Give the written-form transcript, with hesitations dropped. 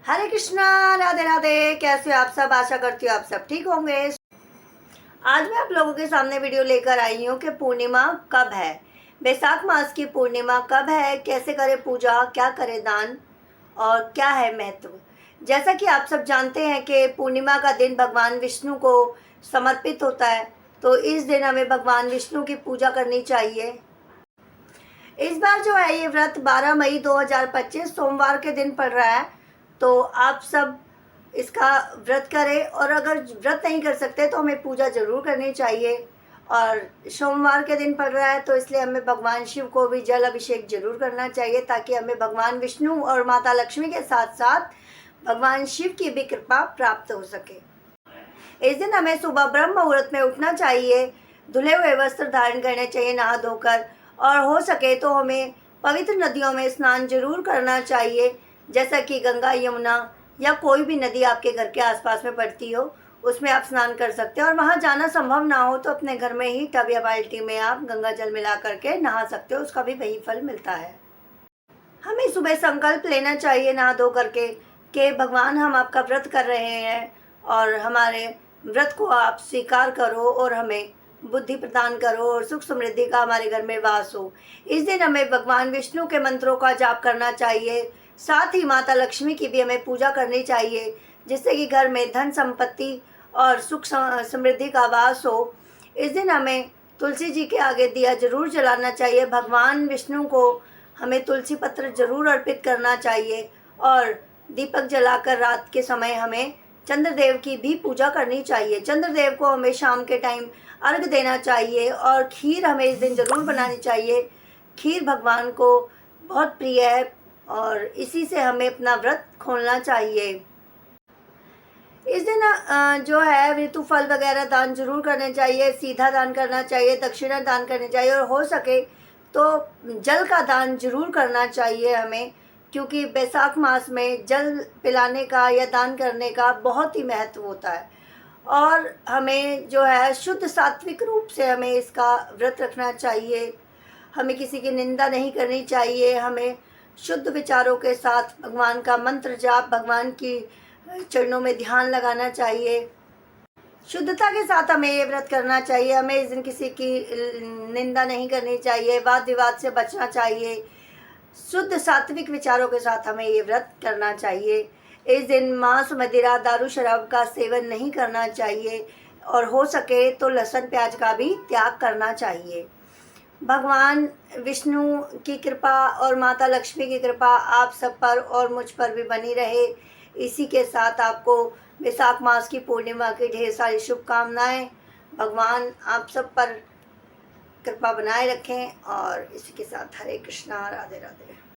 हरे कृष्णा, राधे राधे। कैसे हो आप सब? आशा करती हूँ आप सब ठीक होंगे। आज मैं आप लोगों के सामने वीडियो लेकर आई हूँ कि पूर्णिमा कब है, बैसाख मास की पूर्णिमा कब है, कैसे करें पूजा, क्या करें दान और क्या है महत्व। जैसा कि आप सब जानते हैं कि पूर्णिमा का दिन भगवान विष्णु को समर्पित होता है, तो इस दिन हमें भगवान विष्णु की पूजा करनी चाहिए। इस बार जो है ये व्रत 12 मई 2025 सोमवार के दिन पड़ रहा है, तो आप सब इसका व्रत करें। और अगर व्रत नहीं कर सकते तो हमें पूजा ज़रूर करनी चाहिए। और सोमवार के दिन पड़ रहा है तो इसलिए हमें भगवान शिव को भी जल अभिषेक जरूर करना चाहिए, ताकि हमें भगवान विष्णु और माता लक्ष्मी के साथ साथ भगवान शिव की भी कृपा प्राप्त हो सके। इस दिन हमें सुबह ब्रह्म मुहूर्त में उठना चाहिए, धुले हुए वस्त्र धारण करने चाहिए नहा धोकर, और हो सके तो हमें पवित्र नदियों में स्नान जरूर करना चाहिए, जैसा कि गंगा, यमुना या कोई भी नदी आपके घर के आसपास में पड़ती हो, उसमें आप स्नान कर सकते हैं। और वहाँ जाना संभव ना हो तो अपने घर में ही टब या बाल्टी में आप गंगा जल मिला करके नहा सकते हो, उसका भी वही फल मिलता है। हमें सुबह संकल्प लेना चाहिए नहा धो करके कि भगवान हम आपका व्रत कर रहे हैं और हमारे व्रत को आप स्वीकार करो और हमें बुद्धि प्रदान करो और सुख समृद्धि का हमारे घर में वास हो। इस दिन हमें भगवान विष्णु के मंत्रों का जाप करना चाहिए, साथ ही माता लक्ष्मी की भी हमें पूजा करनी चाहिए, जिससे कि घर में धन संपत्ति और सुख समृद्धि का वास हो। इस दिन हमें तुलसी जी के आगे दिया जरूर जलाना चाहिए, भगवान विष्णु को हमें तुलसी पत्र जरूर अर्पित करना चाहिए, और दीपक जलाकर रात के समय हमें चंद्रदेव की भी पूजा करनी चाहिए। चंद्रदेव को हमें शाम के टाइम अर्घ देना चाहिए, और खीर हमें इस दिन ज़रूर बनानी चाहिए। खीर भगवान को बहुत प्रिय है और इसी से हमें अपना व्रत खोलना चाहिए। इस दिन जो है ऋतु फल वगैरह दान जरूर करने चाहिए, सीधा दान करना चाहिए, दक्षिणा दान करनी चाहिए, और हो सके तो जल का दान जरूर करना चाहिए हमें, क्योंकि बैसाख मास में जल पिलाने का या दान करने का बहुत ही महत्व होता है। और हमें जो है शुद्ध सात्विक रूप से हमें इसका व्रत रखना चाहिए, हमें किसी की निंदा नहीं करनी चाहिए, हमें शुद्ध विचारों के साथ भगवान का मंत्र जाप, भगवान की चरणों में ध्यान लगाना चाहिए। शुद्धता के साथ हमें ये व्रत करना चाहिए, हमें इस दिन किसी की निंदा नहीं करनी चाहिए, वाद विवाद से बचना चाहिए, शुद्ध सात्विक विचारों के साथ हमें ये व्रत करना चाहिए। इस दिन मांस, मदिरा, दारू, शराब का सेवन नहीं करना चाहिए, और हो सके तो लहसुन प्याज का भी त्याग करना चाहिए। भगवान विष्णु की कृपा और माता लक्ष्मी की कृपा आप सब पर और मुझ पर भी बनी रहे। इसी के साथ आपको बैसाख मास की पूर्णिमा की ढेर सारी शुभकामनाएं। भगवान आप सब पर कृपा बनाए रखें, और इसी के साथ हरे कृष्णा, राधे राधे।